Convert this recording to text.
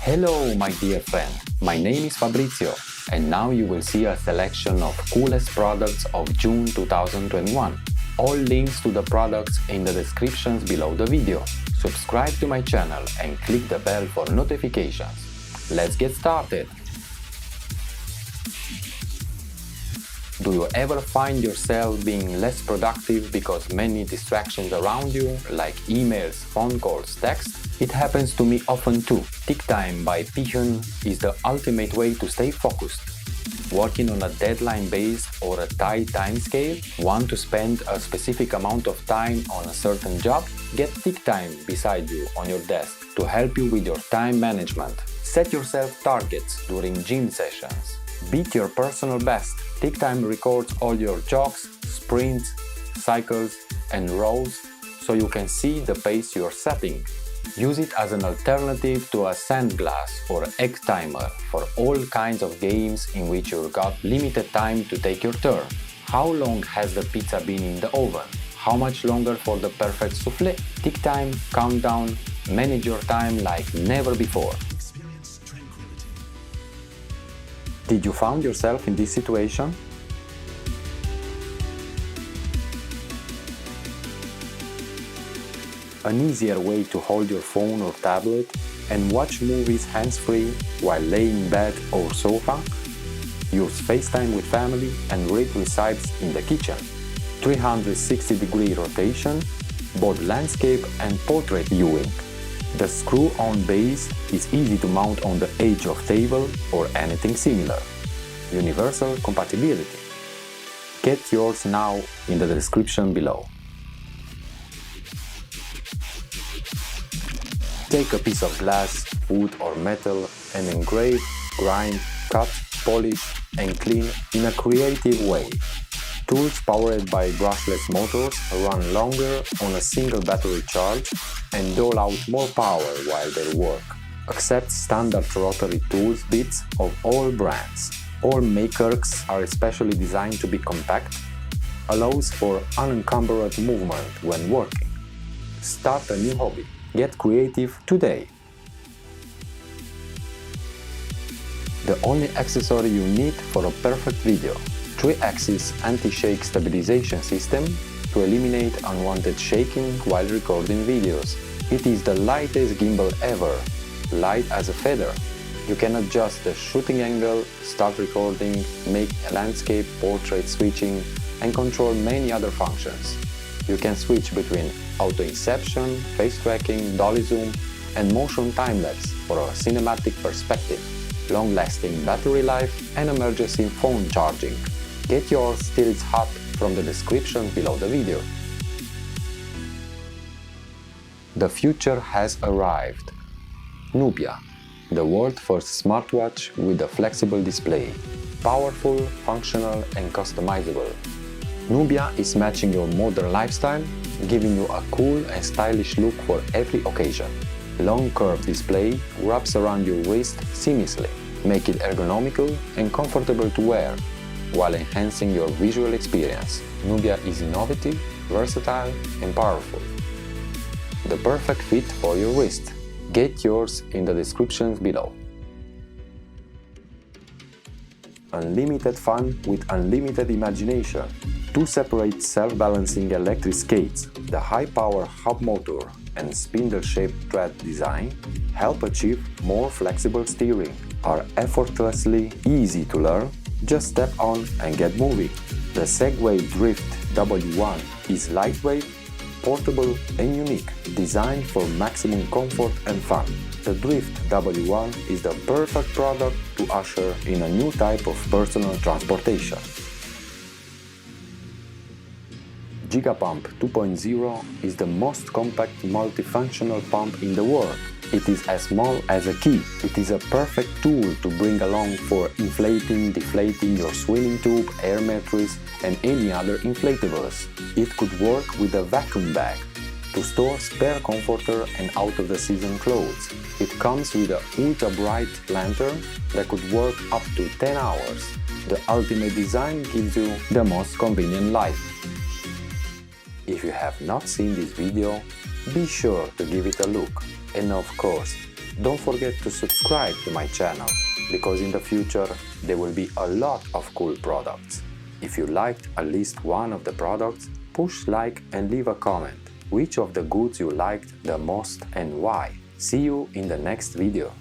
Hello my dear friend, my name is Fabrizio and now you will see a selection of coolest products of June 2021. All links to the products in the descriptions below the video. Subscribe to my channel and click the bell for notifications. Let's get started! Do you ever find yourself being less productive because many distractions around you, like emails, phone calls, text? It happens to me often too. Ticktime by PIHEN is the ultimate way to stay focused. Working on a deadline base or a tight time scale? Want to spend a specific amount of time on a certain job? Get Ticktime beside you on your desk to help you with your time management. Set yourself targets during gym sessions. Beat your personal best. Ticktime records all your jogs, sprints, cycles and rows so you can see the pace you're setting. Use it as an alternative to a sandglass or egg timer for all kinds of games in which you've got limited time to take your turn. How long has the pizza been in the oven? How much longer for the perfect souffle? Ticktime, countdown, manage your time like never before. Did you find yourself in this situation? An easier way to hold your phone or tablet and watch movies hands-free while laying in bed or sofa? Use FaceTime with family and read recipes in the kitchen. 360-degree rotation, both landscape and portrait viewing. The screw-on base is easy to mount on the edge of table or anything similar. Universal compatibility. Get yours now in the description below. Take a piece of glass, wood or metal and engrave, grind, cut, polish and clean in a creative way. Tools powered by brushless motors run longer on a single battery charge and dole out more power while they work. Accept standard rotary tools bits of all brands. All MAKERX are especially designed to be compact, allows for unencumbered movement when working. Start a new hobby. Get creative today. The only accessory you need for a perfect video. 3-axis anti-shake stabilization system to eliminate unwanted shaking while recording videos. It is the lightest gimbal ever, light as a feather. You can adjust the shooting angle, start recording, make landscape, portrait switching, and control many other functions. You can switch between auto inception, face tracking, dolly zoom, and motion time-lapse for a cinematic perspective, long-lasting battery life, and emergency phone charging. Get yours till it's hot from the description below the video. The future has arrived. Nubia, the world's first smartwatch with a flexible display, powerful, functional and customizable. Nubia is matching your modern lifestyle, giving you a cool and stylish look for every occasion. Long curved display wraps around your wrist seamlessly, make it ergonomical and comfortable to wear, while enhancing your visual experience. Nubia is innovative, versatile and powerful. The perfect fit for your wrist. Get yours in the descriptions below. Unlimited fun with unlimited imagination. 2 separate self-balancing electric skates, the high-power hub motor and spindle-shaped tread design help achieve more flexible steering, are effortlessly easy to learn. Just step on and get moving. The Segway Drift W1 is lightweight, portable and unique, designed for maximum comfort and fun. The Drift W1 is the perfect product to usher in a new type of personal transportation. Giga Pump 2.0 is the most compact multifunctional pump in the world. It is as small as a key. It is a perfect tool to bring along for inflating, deflating your swimming tube, air mattress and any other inflatables. It could work with a vacuum bag to store spare comforter and out-of-the-season clothes. It comes with an ultra-bright lantern that could work up to 10 hours. The ultimate design gives you the most convenient life. If you have not seen this video, be sure to give it a look. And of course, don't forget to subscribe to my channel, because in the future there will be a lot of cool products. If you liked at least one of the products, push like and leave a comment which of the goods you liked the most and why. See you in the next video.